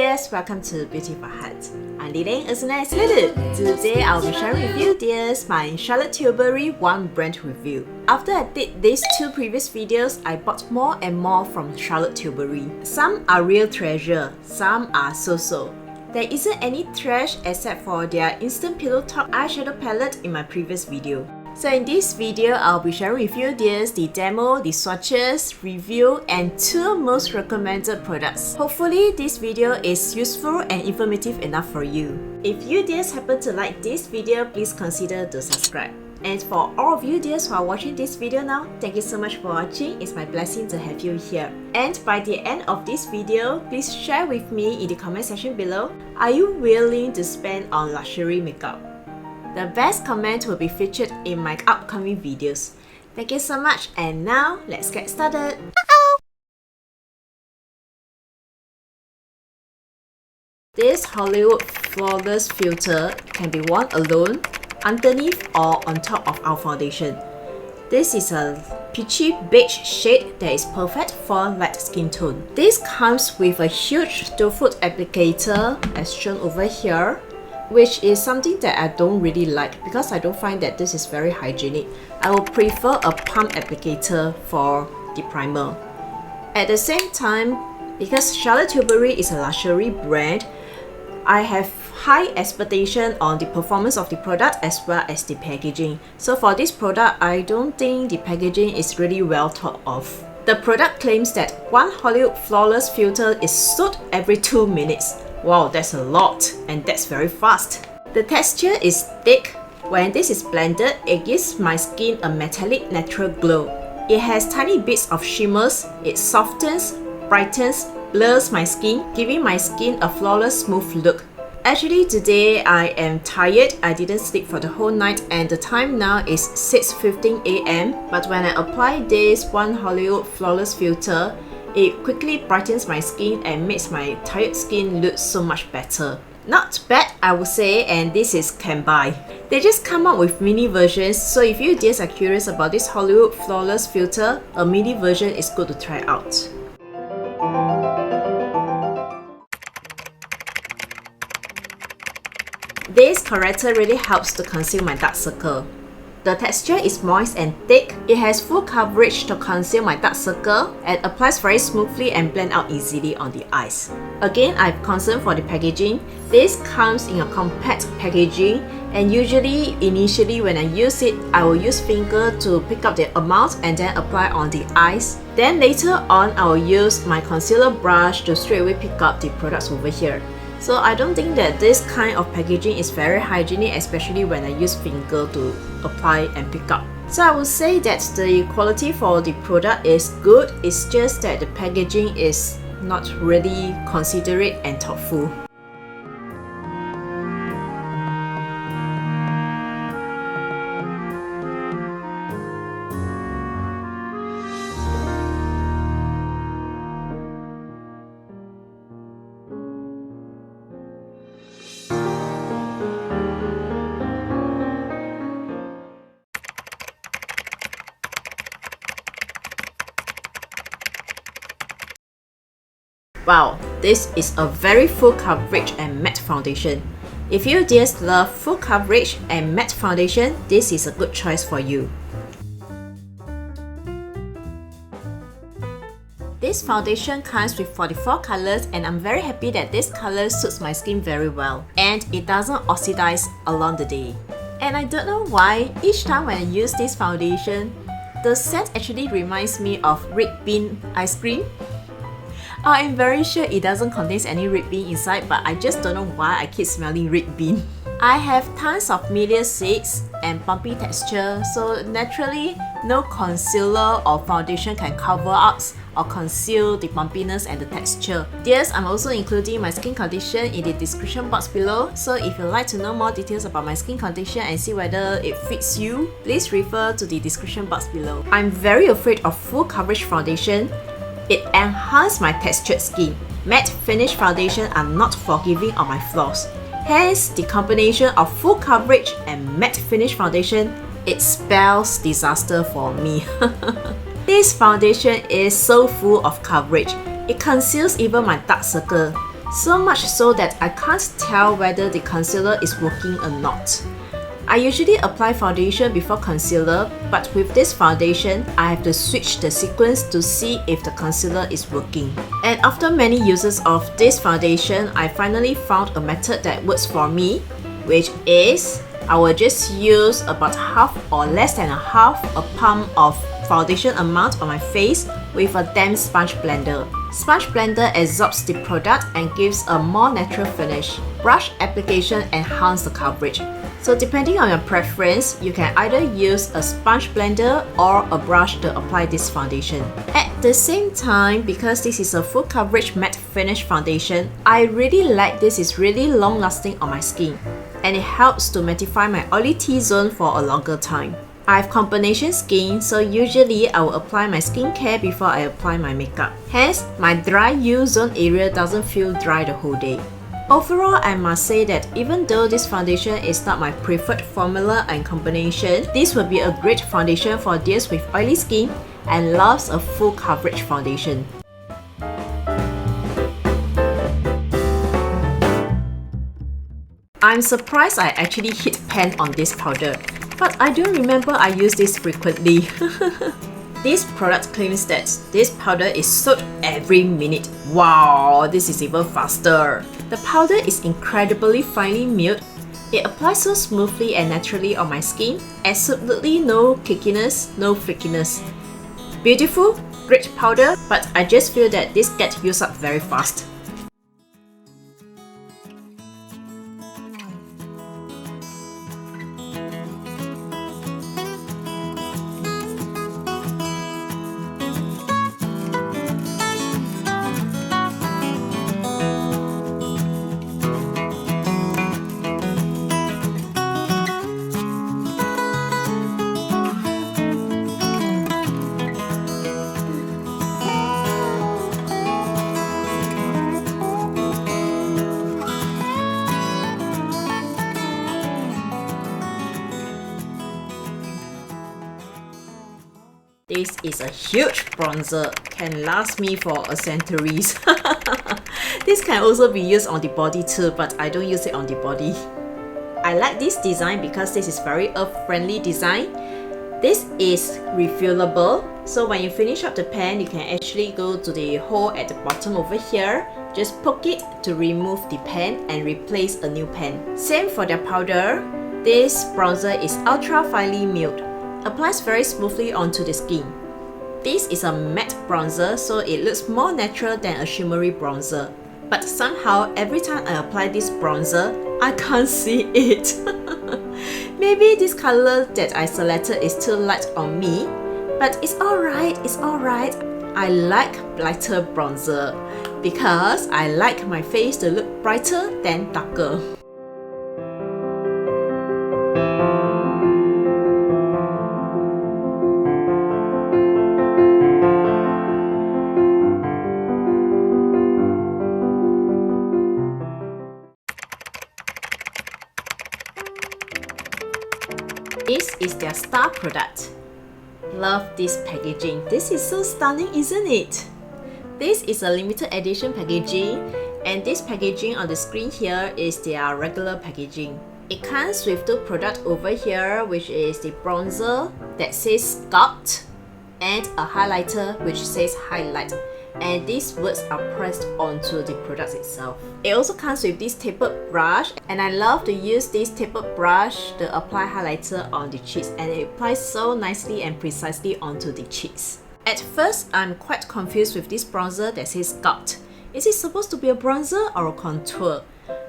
dears, welcome to Beauty for Heart. I'm Lilian, it's nice Lulu. Today I'll be sharing with you dears my Charlotte Tilbury one brand review. After I did these two previous videos, I bought more and more from Charlotte Tilbury. Some are real treasure, some are so-so. There isn't any trash except for their Instant Pillow Talk eyeshadow palette in my previous video. So in this video, I'll be sharing with you dears the demo, the swatches, review, and two most recommended products. Hopefully this video is useful and informative enough for you. If you dears happen to like this video, please consider to subscribe. And for all of you dears who are watching this video now, thank you so much for watching. It's my blessing to have you here. And by the end of this video, please share with me in the comment section below, are you willing to spend on luxury makeup? The best comment will be featured in my upcoming videos. Thank you so much, and now let's get started. This Hollywood Flawless Filter can be worn alone, underneath or on top of our foundation. This is a peachy beige shade that is perfect for light skin tone. This comes with a huge two-foot applicator as shown over here, which is something that I don't really like because I don't find that this is very hygienic. I would prefer a pump applicator for the primer. At the same time, because Charlotte Tilbury is a luxury brand, I have high expectation on the performance of the product as well as the packaging. So for this product, I don't think the packaging is really well thought of. The product claims that one Hollywood Flawless Filter is sold every 2 minutes. Wow, that's a lot, and that's very fast. The texture is thick. When this is blended, it gives my skin a metallic natural glow. It has tiny bits of shimmers. It softens, brightens, blurs my skin, giving my skin a flawless smooth look. Actually today I am tired. I didn't sleep for the whole night and the time now is 6:15 AM. But when I apply this one Hollywood Flawless Filter, it quickly brightens my skin and makes my tired skin look so much better. Not bad, I would say, and this is can buy. They just come up with mini versions, so if you dears are curious about this Hollywood Flawless Filter, a mini version is good to try out. This corrector really helps to conceal my dark circle. The texture is moist and thick. It has full coverage to conceal my dark circle and applies very smoothly and blend out easily on the eyes. Again, I'm concerned for the packaging. This comes in a compact packaging, and usually initially when I use it, I will use finger to pick up the amount and then apply on the eyes. Then later on, I will use my concealer brush to straight away pick up the products over here. So I don't think that this kind of packaging is very hygienic, especially when I use finger to apply and pick up. So I would say that the quality for the product is good, it's just that the packaging is not really considerate and thoughtful. Wow, this is a very full coverage and matte foundation. If you dears love full coverage and matte foundation, this is a good choice for you. This foundation comes with 44 colors and I'm very happy that this color suits my skin very well and it doesn't oxidize along the day. And I don't know why, each time when I use this foundation, the scent actually reminds me of red bean ice cream. I'm very sure it doesn't contain any red bean inside, but I just don't know why I keep smelling red bean. I have tons of media seeds and bumpy texture, so naturally no concealer or foundation can cover up or conceal the bumpiness and the texture. Yes, I'm also including my skin condition in the description box below, so if you'd like to know more details about my skin condition and see whether it fits you, please refer to the description box below. I'm very afraid of full coverage foundation. It enhances my textured skin. Matte finish foundation are not forgiving on my flaws. Hence, the combination of full coverage and matte finish foundation, it spells disaster for me. This foundation is so full of coverage. It conceals even my dark circle. So much so that I can't tell whether the concealer is working or not. I usually apply foundation before concealer, but with this foundation, I have to switch the sequence to see if the concealer is working. And after many uses of this foundation, I finally found a method that works for me, which is I will just use about half or less than a half a palm of foundation amount on my face with a damp sponge blender. Sponge blender absorbs the product and gives a more natural finish. Brush application enhances the coverage. So depending on your preference, you can either use a sponge blender or a brush to apply this foundation. At the same time, because this is a full coverage matte finish foundation, I really like this is really long lasting on my skin, and it helps to mattify my oily T-zone for a longer time. I have combination skin, so usually I will apply my skincare before I apply my makeup. Hence, my dry U-zone area doesn't feel dry the whole day. Overall, I must say that even though this foundation is not my preferred formula and combination, this will be a great foundation for those with oily skin and loves a full coverage foundation. I'm surprised I actually hit pan on this powder, but I don't remember I use this frequently. This product claims that this powder is soaked every minute. Wow, this is even faster. The powder is incredibly finely milled. It applies so smoothly and naturally on my skin. Absolutely no kickiness, no flakiness. Beautiful, great powder, but I just feel that this gets used up very fast. This is a huge bronzer, can last me for a centuries. This can also be used on the body too, but I don't use it on the body. I like this design because this is very earth-friendly design. This is refillable, so when you finish up the pen, you can actually go to the hole at the bottom over here, just poke it to remove the pen and replace a new pen. Same for the powder. This bronzer is ultra finely milled. Applies very smoothly onto the skin. This is a matte bronzer, so it looks more natural than a shimmery bronzer. But somehow, every time I apply this bronzer, I can't see it. Maybe this color that I selected is too light on me, but it's alright, it's alright. I like lighter bronzer because I like my face to look brighter than darker. This is their star product. Love this packaging. This is so stunning, isn't it? This is a limited edition packaging, and this packaging on the screen here is their regular packaging. It comes with two products over here, which is the bronzer that says Sculpt and a highlighter which says Highlight. And these words are pressed onto the product itself. It also comes with this tapered brush, and I love to use this tapered brush to apply highlighter on the cheeks, and it applies so nicely and precisely onto the cheeks. At first, I'm quite confused with this bronzer that says Sculpt. Is it supposed to be a bronzer or a contour?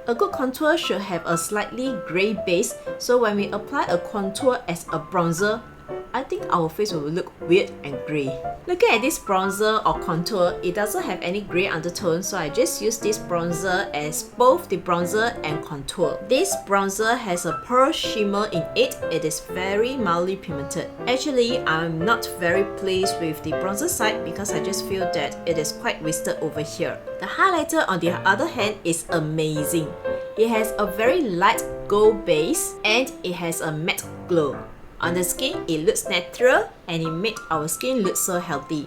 A good contour should have a slightly grey base, so when we apply a contour as a bronzer, I think our face will look weird and grey. Looking at this bronzer or contour, it doesn't have any grey undertone, so I just use this bronzer as both the bronzer and contour. This bronzer has a pearl shimmer in it. It is very mildly pigmented. Actually, I'm not very pleased with the bronzer side because I just feel that it is quite wasted over here. The highlighter on the other hand is amazing. It has a very light gold base and it has a matte glow. On the skin, it looks natural and it makes our skin look so healthy.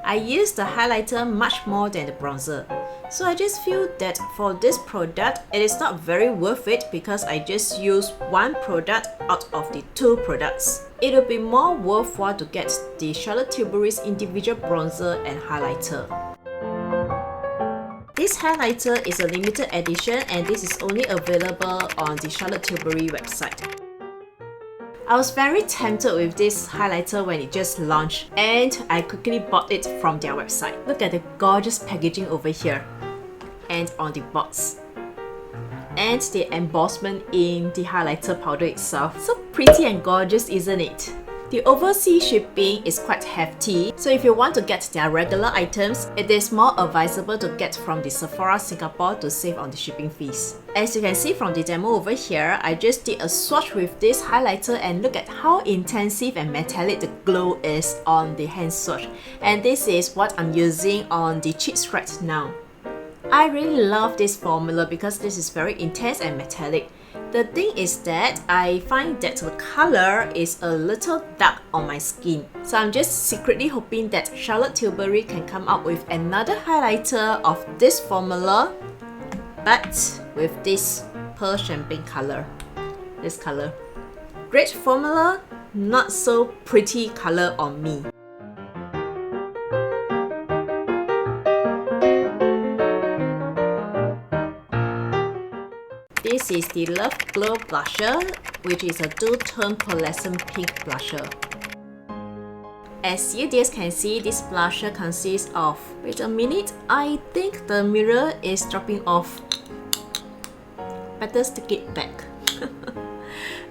I use the highlighter much more than the bronzer. So I just feel that for this product, it is not very worth it because I just use one product out of the two products. It will be more worthwhile to get the Charlotte Tilbury's individual bronzer and highlighter. This highlighter is a limited edition and this is only available on the Charlotte Tilbury website. I was very tempted with this highlighter when it just launched and I quickly bought it from their website. Look at the gorgeous packaging over here and on the box. And the embossment in the highlighter powder itself. So pretty and gorgeous, isn't it? The overseas shipping is quite hefty, so if you want to get their regular items, it is more advisable to get from the Sephora Singapore to save on the shipping fees. As you can see from the demo over here, I just did a swatch with this highlighter and look at how intensive and metallic the glow is on the hand swatch. And this is what I'm using on the cheeks right now. I really love this formula because this is very intense and metallic. The thing is that I find that the color is a little dark on my skin. So I'm just secretly hoping that Charlotte Tilbury can come up with another highlighter of this formula, but with this pearl champagne color. This color. Great formula, not so pretty color on me. This is the Love Glow Blusher, which is a two-tone pearlescent pink blusher. As you guys can see, this blusher consists of... Wait a minute, I think the mirror is dropping off. Better stick it back.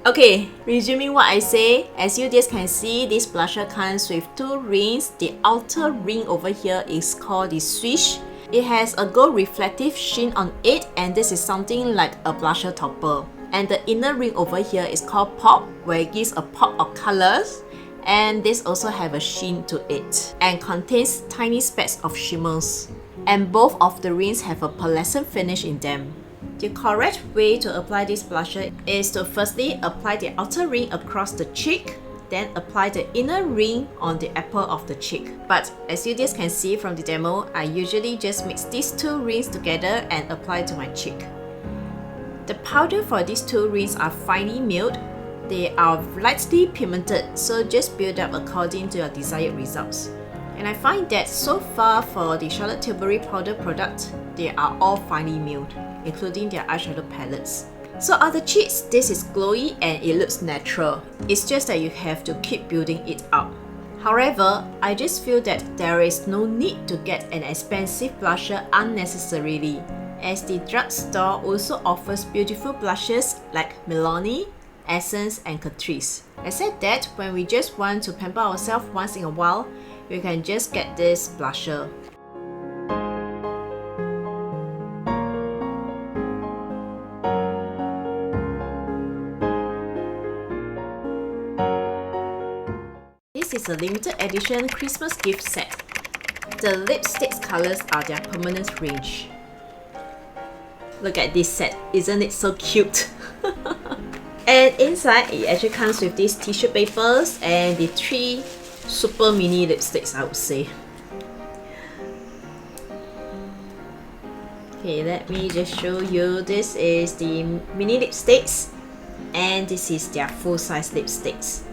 Okay, resuming what I say, as you guys can see, this blusher comes with two rings. The outer ring over here is called the Swish. It has a gold reflective sheen on it and this is something like a blusher topper. And the inner ring over here is called Pop, where it gives a pop of colors. And this also have a sheen to it and contains tiny specks of shimmers. And both of the rings have a pearlescent finish in them. The correct way to apply this blusher is to firstly apply the outer ring across the cheek, then apply the inner ring on the apple of the cheek. But as you guys can see from the demo, I usually just mix these two rings together and apply to my cheek. The powder for these two rings are finely milled. They are lightly pigmented, so just build up according to your desired results. And I find that so far for the Charlotte Tilbury powder product, they are all finely milled, including their eyeshadow palettes. So on the cheeks, this is glowy and it looks natural. It's just that you have to keep building it up. However, I just feel that there is no need to get an expensive blusher unnecessarily, as the drugstore also offers beautiful blushes like Milani, Essence and Catrice. Except that when we just want to pamper ourselves once in a while, you can just get this blusher. This is a limited edition Christmas gift set. The lipstick colors are their permanent range. Look at this set, isn't it so cute? And inside it actually comes with these tissue papers and the three super mini lipsticks, I would say. Okay, let me just show you. This is the mini lipsticks and this is their full-size lipsticks.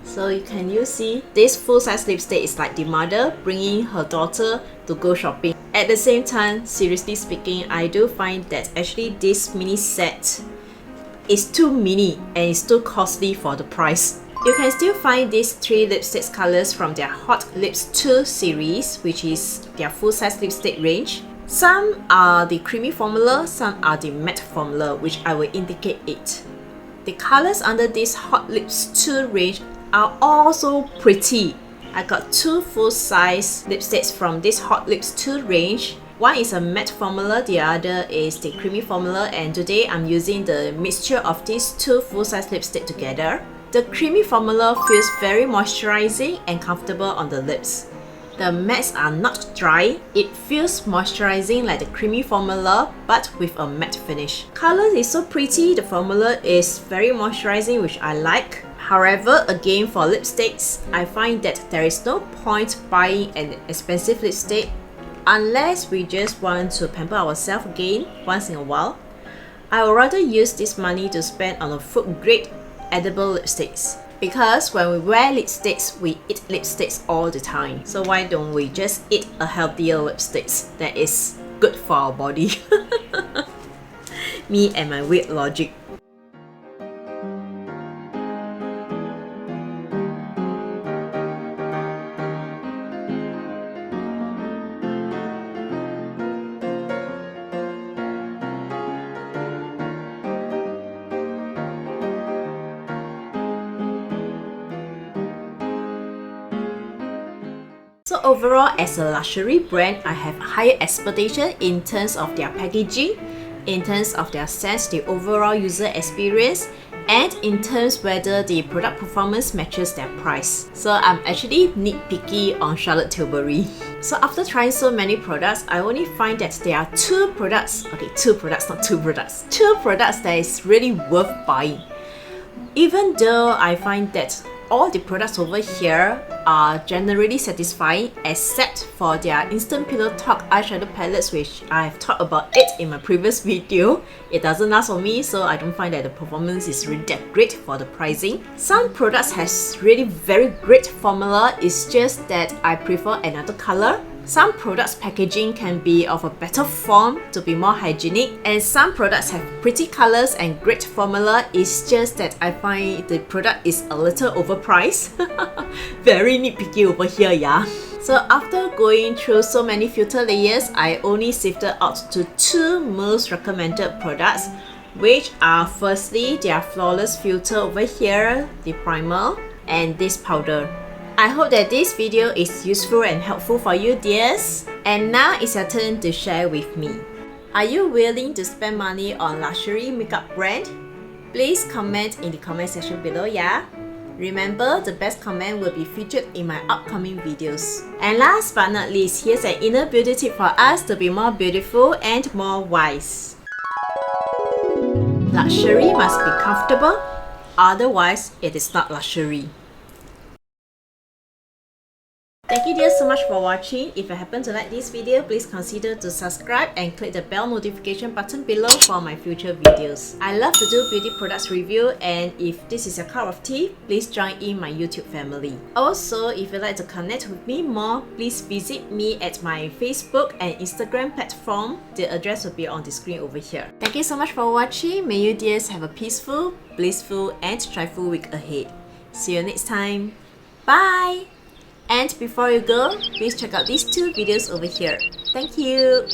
So you see this full-size lipstick is like the mother bringing her daughter to go shopping. At the same time, seriously speaking, I do find that actually this mini set is too mini and it's too costly for the price. You can still find these three lipstick colors from their Hot Lips 2 series, which is their full-size lipstick range. Some are the creamy formula, some are the matte formula, which I will indicate it. The colors under this Hot Lips 2 range are all so pretty. I got two full-size lipsticks from this Hot Lips 2 range. One is a matte formula, the other is the creamy formula, and today I'm using the mixture of these two full-size lipsticks together. The creamy formula feels very moisturizing and comfortable on the lips. The mattes are not dry. It feels moisturizing like the creamy formula but with a matte finish. Color is so pretty, the formula is very moisturizing, which I like. However, again for lipsticks, I find that there is no point buying an expensive lipstick unless we just want to pamper ourselves again once in a while, I would rather use this money to spend on a food grade edible lipsticks. Because when we wear lipsticks, we eat lipsticks all the time. So why don't we just eat a healthier lipsticks that is good for our body? Me and my weird logic. So overall, as a luxury brand, I have higher expectation in terms of their packaging, in terms of their sense, the overall user experience, and in terms whether the product performance matches their price. So I'm actually nitpicky on Charlotte Tilbury. So after trying so many products, I only find that there are two products that is really worth buying. Even though I find that all the products over here are generally satisfying except for their Instant Pillow Talk eyeshadow palettes, which I've talked about it in my previous video. It doesn't last on me, so I don't find that the performance is really that great for the pricing. Some products has really very great formula, it's just that I prefer another color. Some products packaging can be of a better form to be more hygienic, and some products have pretty colors and great formula, it's just that I find the product is a little overpriced. Very nitpicky over here, yeah. So after going through so many filter layers, I only sifted out to two most recommended products, which are firstly their flawless filter over here, the primer, and this powder. I hope that this video is useful and helpful for you, dears. And now it's your turn to share with me. Are you willing to spend money on luxury makeup brand? Please comment in the comment section below, yeah? Remember, the best comment will be featured in my upcoming videos. And last but not least, here's an inner beauty tip for us to be more beautiful and more wise. Luxury must be comfortable, otherwise it is not luxury. Thank you dear so much for watching. If you happen to like this video, please consider to subscribe and click the bell notification button below for my future videos. I love to do beauty products review, and if this is your cup of tea, please join in my YouTube family. Also, if you'd like to connect with me more, please visit me at my Facebook and Instagram platform. The address will be on the screen over here. Thank you so much for watching. May you dears have a peaceful, blissful and joyful week ahead. See you next time. Bye! And before you go, please check out these two videos over here. Thank you!